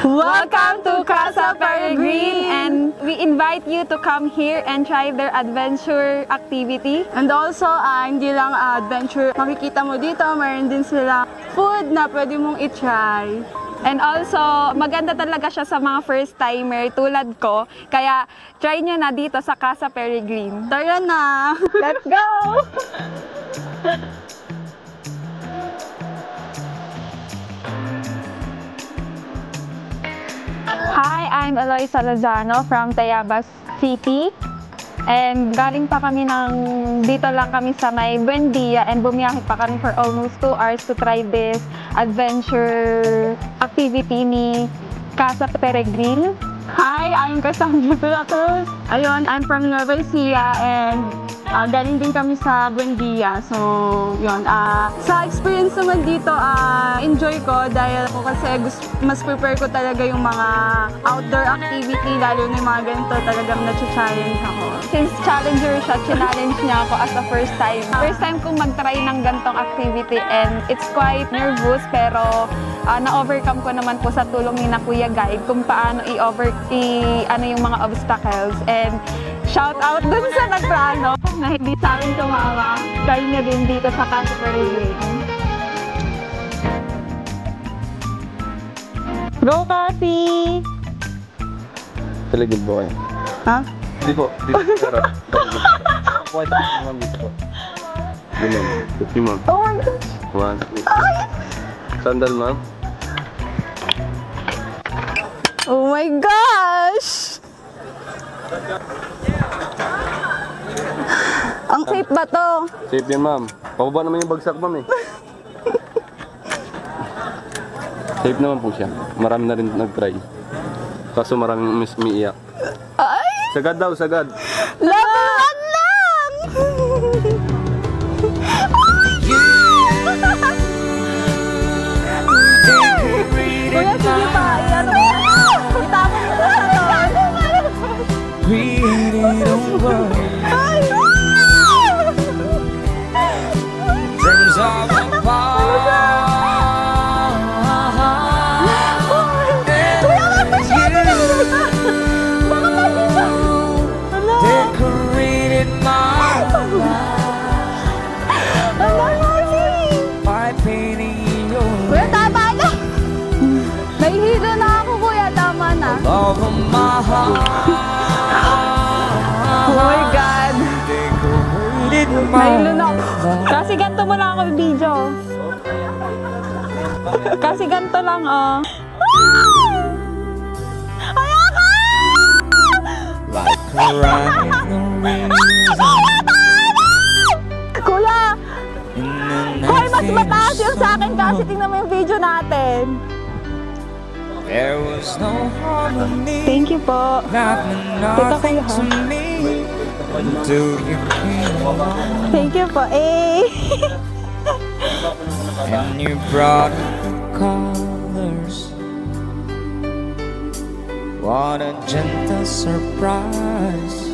Welcome to Casa Peregrine, and we invite you to come here and try their adventure activity. And also, hindi lang adventure, makikita mo dito, mayroon din sila food na pwede mong i-try. And also, maganda talaga siya sa mga first timer tulad ko. Kaya try nyo na dito sa Casa Peregrine. Tara na! Let's go! Hi, I'm Eloy Salazano from Tayabas City. And galing pa kami dito lang kami sa may Buendia, and bumiyahe pa kami for almost 2 hours to try this adventure activity ni Casa Peregrine. Hi, I'm Cassandra Cruz. Ayun, I'm from Nueva Ecija, and galing din kami sa Buendia. So, yun. Sa experience naman dito, enjoy ko dahil kasi mas prepare ko talaga yung mga outdoor activity, lalo na yung mga ganito talagang na-challenge ako. Since challenger siya, challenge niya ako as a first time. First time kong mag-try ng ganitong activity, and it's quite nervous, pero na-overcome ko naman po sa tulong ni na Kuya Guide kung paano ano yung mga obstacles. And shout out dun sa nagplano na hindi sa amin tumawa. Try niya din dito sa Casa Peregrine. Go, Cassie! Taligid po kayo. Ha? Hindi po. Pero, what? Ma'am, dito po. Hindi, ma'am. Tupi, ma'am. Oh my gosh! 1, 2. Sandal, ma'am. Oh my gosh! Ang safe ba to? Safe yan, ma'am. Pababa naman yung bagsak, ma'am eh. Safe naman po siya. Marami na rin nag-try. Kaso maraming umiiyak. Ay! Sagad daw, sagad. Laban lang! Kuya, sige pa. Iyan mo. Itapon mo na sa to. Created a world Ay! dreams of a decorated my life by painting your Kuya, tama na! Nahihilo na ako, kuya. Tama na. love of my heart. Oh my God! Decorated my Nahilo na ako. Kasi ganito mo lang ako video. Kasi ganito lang, oh. like a rhino Kuya! in the Hoy, mas night mataas yung sa akin kasi tingnan mo yung video natin. there was no harmony. Thank you po. Nothing Kuya, to me until you came along Thank you po. and you brought colors. What a gentle surprise.